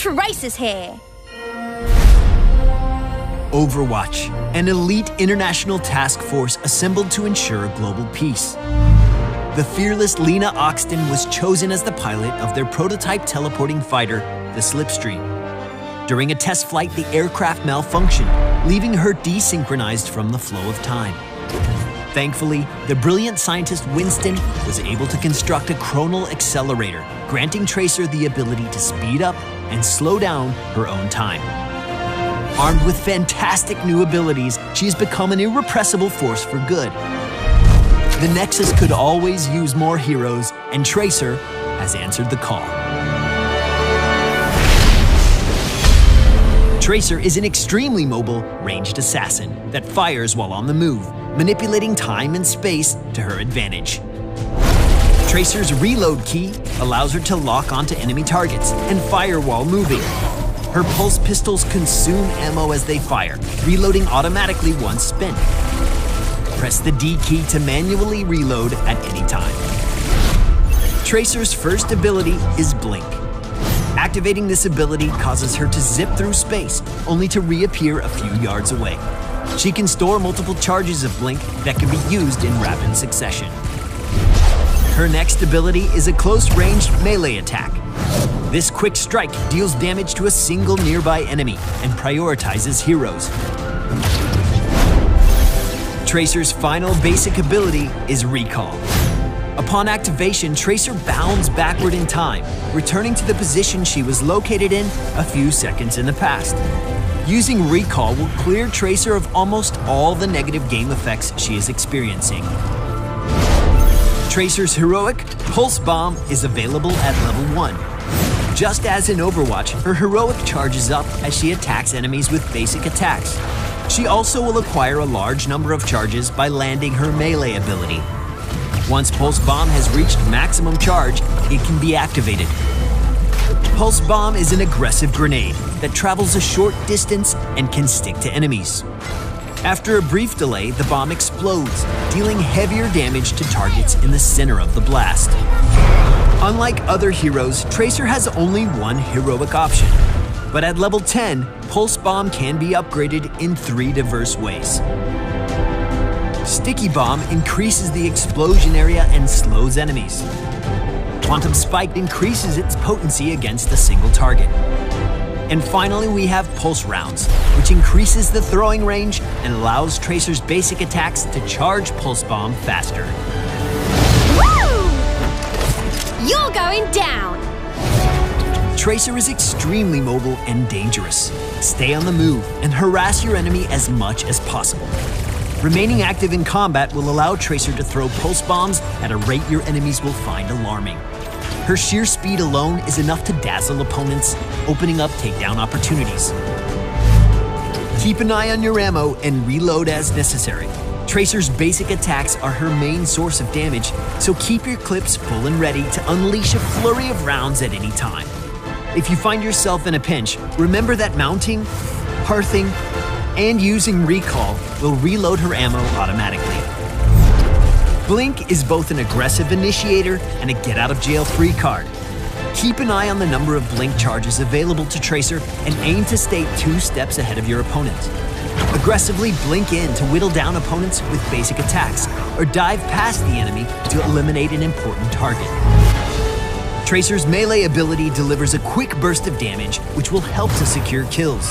Tracer's here! Overwatch, an elite international task force assembled to ensure global peace. The fearless Lena Oxton was chosen as the pilot of their prototype teleporting fighter, the Slipstream. During a test flight, the aircraft malfunctioned, leaving her desynchronized from the flow of time. Thankfully, the brilliant scientist Winston was able to construct a chronal accelerator, granting Tracer the ability to speed up and slow down her own time. Armed with fantastic new abilities, she has become an irrepressible force for good. The Nexus could always use more heroes, and Tracer has answered the call. Tracer is an extremely mobile, ranged assassin that fires while on the move, manipulating time and space to her advantage. Tracer's reload key allows her to lock onto enemy targets and fire while moving. Her pulse pistols consume ammo as they fire, reloading automatically once spent. Press the D key to manually reload at any time. Tracer's first ability is Blink. Activating this ability causes her to zip through space, only to reappear a few yards away. She can store multiple charges of Blink that can be used in rapid succession. Her next ability is a close-ranged melee attack. This quick strike deals damage to a single nearby enemy and prioritizes heroes. Tracer's final basic ability is Recall. Upon activation, Tracer bounds backward in time, returning to the position she was located in a few seconds in the past. Using Recall will clear Tracer of almost all the negative game effects she is experiencing. Tracer's heroic Pulse Bomb is available at level 1. Just as in Overwatch, her heroic charges up as she attacks enemies with basic attacks. She also will acquire a large number of charges by landing her melee ability. Once Pulse Bomb has reached maximum charge, it can be activated. Pulse Bomb is an aggressive grenade that travels a short distance and can stick to enemies. After a brief delay, the bomb explodes, dealing heavier damage to targets in the center of the blast. Unlike other heroes, Tracer has only one heroic option. But at level 10, Pulse Bomb can be upgraded in 3 diverse ways. Sticky Bomb increases the explosion area and slows enemies. Quantum Spike increases its potency against a single target. And finally, we have Pulse Rounds, which increases the throwing range and allows Tracer's basic attacks to charge Pulse Bomb faster. Woo! You're going down! Tracer is extremely mobile and dangerous. Stay on the move and harass your enemy as much as possible. Remaining active in combat will allow Tracer to throw pulse bombs at a rate your enemies will find alarming. Her sheer speed alone is enough to dazzle opponents, opening up takedown opportunities. Keep an eye on your ammo and reload as necessary. Tracer's basic attacks are her main source of damage, so keep your clips full and ready to unleash a flurry of rounds at any time. If you find yourself in a pinch, remember that mounting, hearthing, and using Recall will reload her ammo automatically. Blink is both an aggressive initiator and a get-out-of-jail-free card. Keep an eye on the number of Blink charges available to Tracer and aim to stay 2 steps ahead of your opponent. Aggressively blink in to whittle down opponents with basic attacks, or dive past the enemy to eliminate an important target. Tracer's melee ability delivers a quick burst of damage, which will help to secure kills.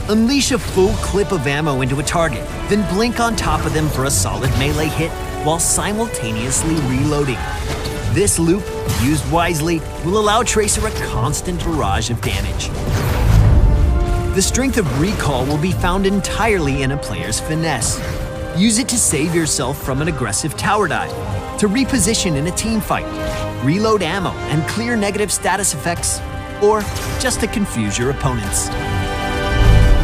Unleash a full clip of ammo into a target, then blink on top of them for a solid melee hit while simultaneously reloading. This loop, used wisely, will allow Tracer a constant barrage of damage. The strength of Recall will be found entirely in a player's finesse. Use it to save yourself from an aggressive tower dive, to reposition in a team fight, reload ammo and clear negative status effects, or just to confuse your opponents.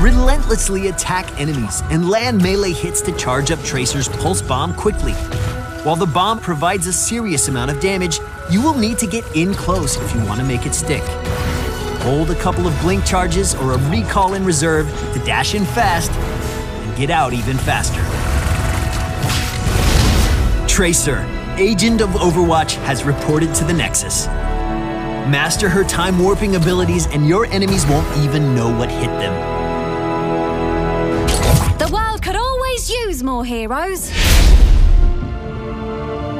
Relentlessly attack enemies and land melee hits to charge up Tracer's Pulse Bomb quickly. While the bomb provides a serious amount of damage, you will need to get in close if you want to make it stick. Hold a couple of Blink charges or a Recall in reserve to dash in fast and get out even faster. Tracer, Agent of Overwatch, has reported to the Nexus. Master her time warping abilities and your enemies won't even know what hit them. The world could always use more heroes.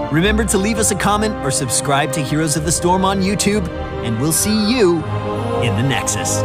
Remember to leave us a comment or subscribe to Heroes of the Storm on YouTube, and we'll see you in the Nexus.